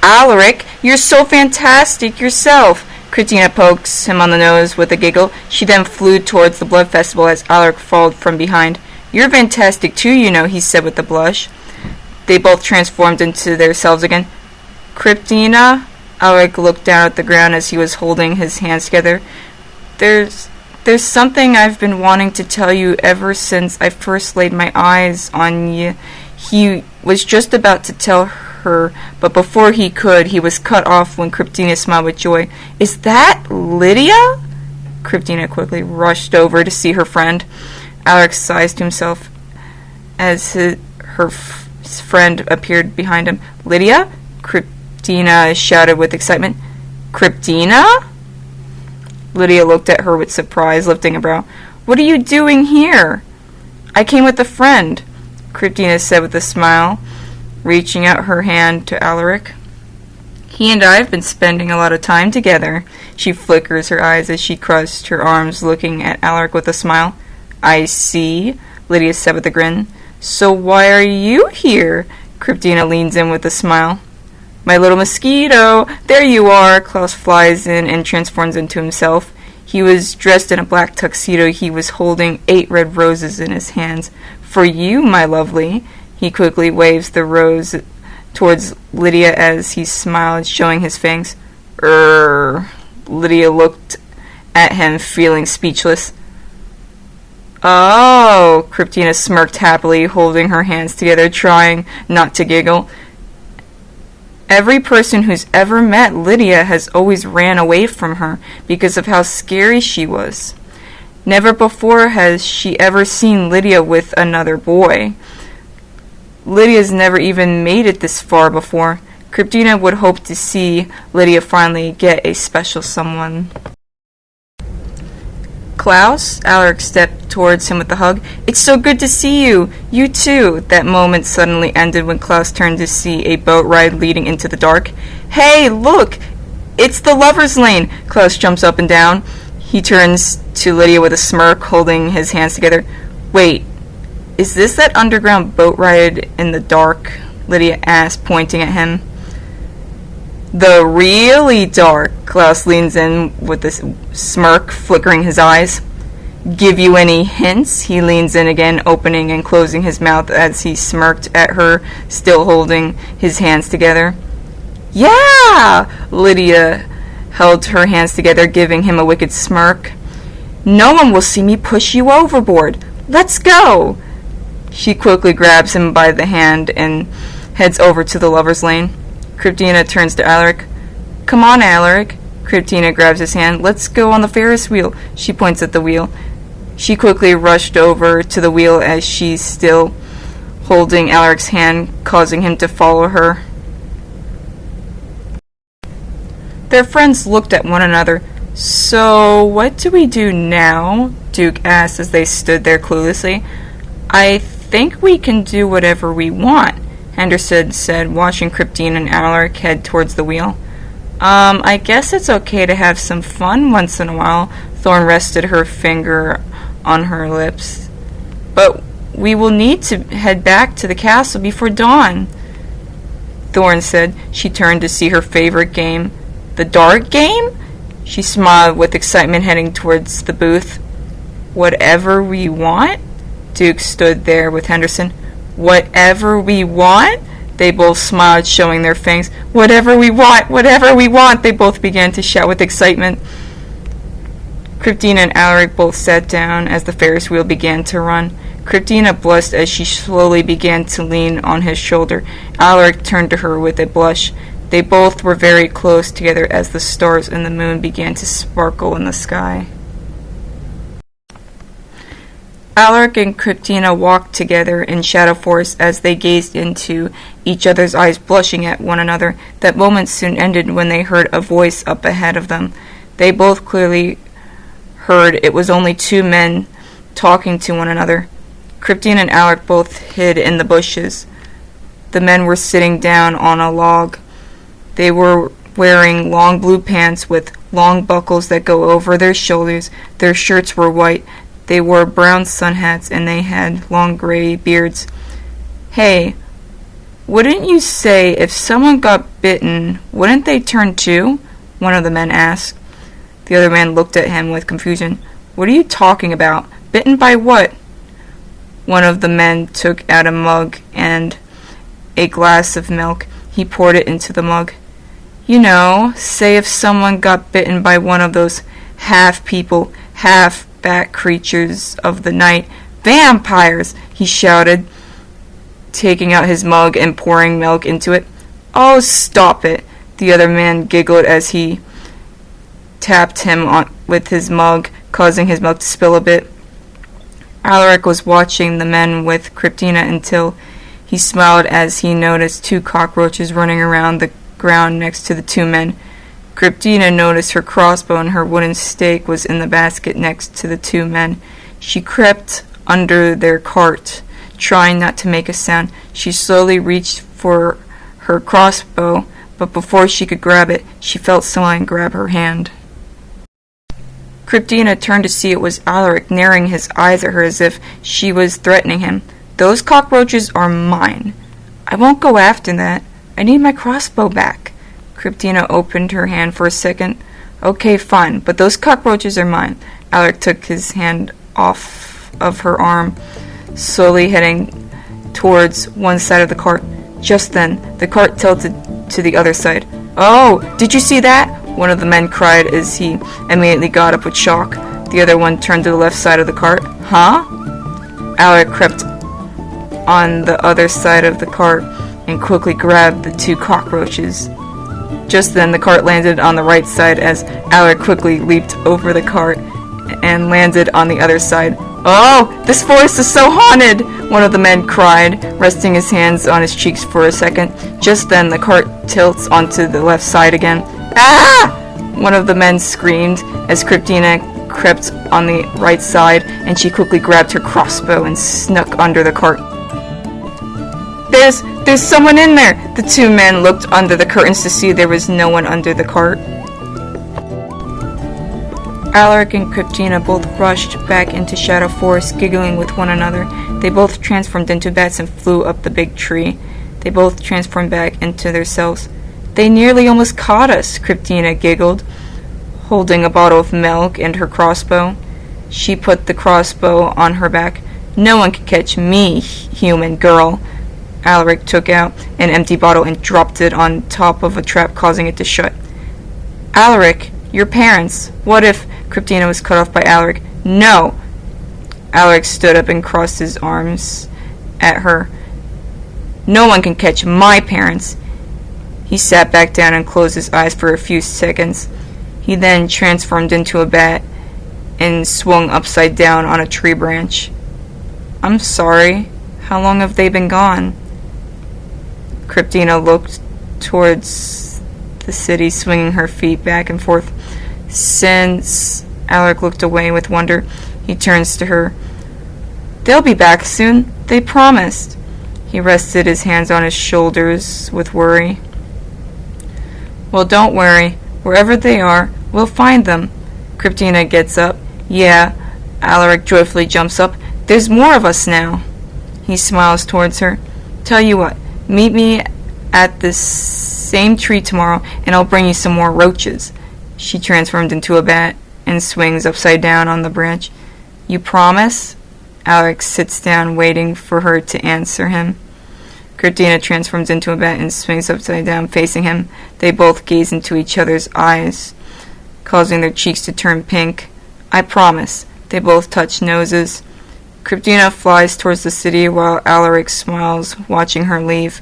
Alaric, you're so fantastic yourself. Christina pokes him on the nose with a giggle. She then flew towards the blood festival as Alaric followed from behind. You're fantastic too, you know, he said with a blush. They both transformed into themselves again. Christina? Alaric looked down at the ground as he was holding his hands together. There's something I've been wanting to tell you ever since I first laid my eyes on you. He was just about to tell her, but before he could, he was cut off when Christina smiled with joy. Is that Lydia? Christina quickly rushed over to see her friend. Alaric sighed to himself as her friend appeared behind him. Lydia? Christina shouted with excitement. Christina? Lydia looked at her with surprise, lifting a brow. What are you doing here? I came with a friend, Christina said with a smile, reaching out her hand to Alaric. He and I have been spending a lot of time together. She flickers her eyes as she crossed her arms, looking at Alaric with a smile. I see, Lydia said with a grin. So why are you here? Christina leans in with a smile. My little mosquito! There you are! Klaus flies in and transforms into himself. He was dressed in a black tuxedo. He was holding 8 red roses in his hands. For you, my lovely. He quickly waves the rose towards Lydia as he smiled, showing his fangs. Lydia looked at him, feeling speechless. Oh, Christina smirked happily, holding her hands together, trying not to giggle. Every person who's ever met Lydia has always ran away from her because of how scary she was. Never before has she ever seen Lydia with another boy. Lydia's never even made it this far before. Christina would hope to see Lydia finally get a special someone. Klaus? Alaric stepped towards him with a hug. It's so good to see you. You too. That moment suddenly ended when Klaus turned to see a boat ride leading into the dark. Hey, look! It's the Lover's Lane! Klaus jumps up and down. He turns to Lydia with a smirk, holding his hands together. Wait, is this that underground boat ride in the dark? Lydia asked, pointing at him. The really dark, Klaus leans in with a smirk, flickering his eyes. Give you any hints? He leans in again, opening and closing his mouth as he smirked at her, still holding his hands together. Yeah! Lydia held her hands together, giving him a wicked smirk. No one will see me push you overboard. Let's go! She quickly grabs him by the hand and heads over to the Lover's Lane. Christina turns to Alaric. Come on, Alaric. Christina grabs his hand. Let's go on the Ferris wheel. She points at the wheel. She quickly rushed over to the wheel as she's still holding Alaric's hand, causing him to follow her. Their friends looked at one another. So, what do we do now? Duke asked as they stood there cluelessly. I think we can do whatever we want, Henderson said, watching Christina and Alaric head towards the wheel. I guess it's okay to have some fun once in a while. Thorn rested her finger on her lips. But we will need to head back to the castle before dawn, Thorn said. She turned to see her favorite game. The dart game? She smiled with excitement, heading towards the booth. Whatever we want? Duke stood there with Henderson. Whatever we want? They both smiled, showing their fangs. Whatever we want! Whatever we want! They both began to shout with excitement. Christina and Alaric both sat down as the Ferris wheel began to run. Christina blushed as she slowly began to lean on his shoulder. Alaric turned to her with a blush. They both were very close together as the stars and the moon began to sparkle in the sky. Alaric and Christina walked together in Shadow Forest as they gazed into each other's eyes, blushing at one another. That moment soon ended when they heard a voice up ahead of them. They both clearly heard it was only 2 men talking to one another. Christina and Alaric both hid in the bushes. The men were sitting down on a log. They were wearing long blue pants with long buckles that go over their shoulders. Their shirts were white. They wore brown sun hats and they had long gray beards. Hey, Wouldn't you say if someone got bitten, wouldn't they turn too? One of the men asked. The other man looked at him with confusion. What are you talking about? Bitten by what? One of the men took out a mug and a glass of milk. He poured it into the mug. You know, say if someone got bitten by one of those half people, half bat creatures of the night. Vampires! He shouted, taking out his mug and pouring milk into it. Oh, stop it! The other man giggled as he tapped him with his mug, causing his milk to spill a bit. Alaric was watching the men with Kryptina until he smiled as he noticed 2 cockroaches running around the ground next to the 2 men. Kryptina noticed her crossbow and her wooden stake was in the basket next to the 2 men. She crept under their cart, trying not to make a sound. She slowly reached for her crossbow, but before she could grab it, she felt someone grab her hand. Kryptina turned to see it was Alaric, narrowing his eyes at her as if she was threatening him. Those cockroaches are mine. I won't go after that. I need my crossbow back. Kryptina opened her hand for a second. Okay, fine, but those cockroaches are mine. Alaric took his hand off of her arm, slowly heading towards one side of the cart. Just then, the cart tilted to the other side. Oh, did you see that? One of the men cried as he immediately got up with shock. The other one turned to the left side of the cart. Huh? Alaric crept on the other side of the cart and quickly grabbed the 2 cockroaches. Just then, the cart landed on the right side as Alaric quickly leaped over the cart and landed on the other side. Oh, this forest is so haunted! One of the men cried, resting his hands on his cheeks for a second. Just then, the cart tilts onto the left side again. Ah! One of the men screamed as Kryptina crept on the right side, and she quickly grabbed her crossbow and snuck under the cart. There's someone in there! The 2 men looked under the curtains to see there was no one under the cart. Alaric and Kryptina both rushed back into Shadow Forest, giggling with one another. They both transformed into bats and flew up the big tree. They both transformed back into their selves. They nearly almost caught us, Kryptina giggled, holding a bottle of milk and her crossbow. She put the crossbow on her back. No one can catch me, human girl. Alaric took out an empty bottle and dropped it on top of a trap, causing it to shut. Alaric, your parents. What if... Kryptina was cut off by Alaric. No! Alaric stood up and crossed his arms at her. No one can catch my parents. He sat back down and closed his eyes for a few seconds. He then transformed into a bat and swung upside down on a tree branch. I'm sorry. How long have they been gone? Kryptina looked towards the city, swinging her feet back and forth. Since Alaric looked away with wonder, he turns to her. They'll be back soon. They promised. He rested his hands on his shoulders with worry. Well, don't worry. Wherever they are, we'll find them. Kryptina gets up. Yeah. Alaric joyfully jumps up. There's more of us now. He smiles towards her. Tell you what, meet me at this same tree tomorrow, and I'll bring you some more roaches. She transformed into a bat and swings upside down on the branch. You promise? Alaric sits down, waiting for her to answer him. Kryptina transforms into a bat and swings upside down, facing him. They both gaze into each other's eyes, causing their cheeks to turn pink. I promise. They both touch noses. Kryptina flies towards the city while Alaric smiles, watching her leave.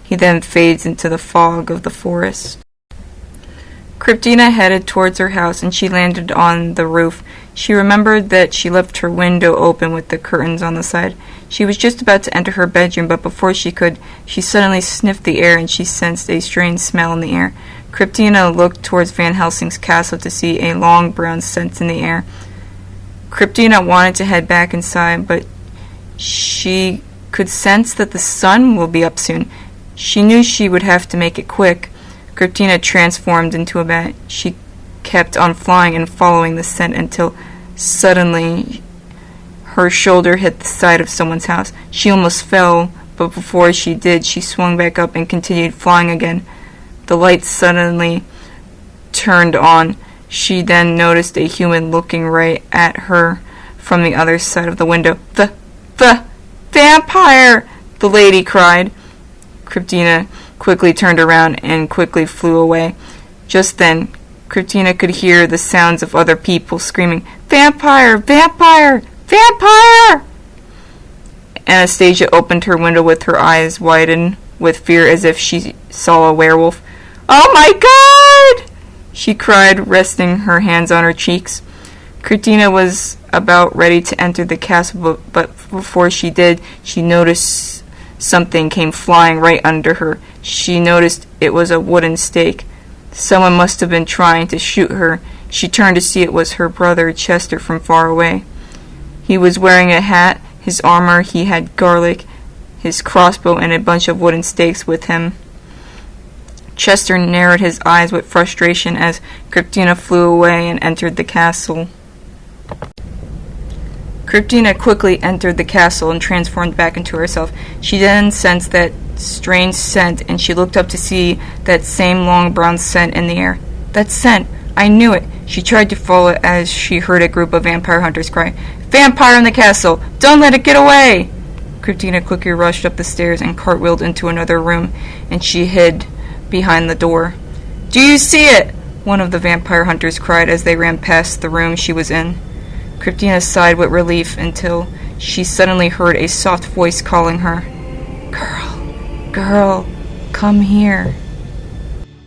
He then fades into the fog of the forest. Kryptina headed towards her house, and she landed on the roof. She remembered that she left her window open with the curtains on the side. She was just about to enter her bedroom, but before she could, she suddenly sniffed the air, and she sensed a strange smell in the air. Kryptina looked towards Van Helsing's castle to see a long brown scent in the air. Kryptina wanted to head back inside, but she could sense that the sun will be up soon. She knew she would have to make it quick. Kryptina transformed into a bat. She kept on flying and following the scent until suddenly her shoulder hit the side of someone's house. She almost fell, but before she did, she swung back up and continued flying again. The lights suddenly turned on. She then noticed a human looking right at her from the other side of the window. The vampire! The lady cried. Kryptina quickly turned around and quickly flew away. Just then, Kryptina could hear the sounds of other people screaming, "Vampire! Vampire! Vampire!" Anastasia opened her window with her eyes widened with fear as if she saw a werewolf. "Oh my God!" she cried, resting her hands on her cheeks. Kryptina was about ready to enter the castle, but before she did, she noticed something came flying right under her. She noticed it was a wooden stake. Someone must have been trying to shoot her. She turned to see it was her brother Chester from far away. He was wearing a hat, his armor, he had garlic, his crossbow, and a bunch of wooden stakes with him. Chester narrowed his eyes with frustration as Kryptina flew away and entered the castle. Kryptina quickly entered the castle and transformed back into herself. She then sensed that strange scent, and she looked up to see that same long brown scent in the air. That scent! I knew it! She tried to follow it as she heard a group of vampire hunters cry, "Vampire in the castle! Don't let it get away!" Kryptina quickly rushed up the stairs and cartwheeled into another room, and she hid behind the door. "Do you see it?" one of the vampire hunters cried as they ran past the room she was in. Kryptina sighed with relief until she suddenly heard a soft voice calling her. Girl, come here."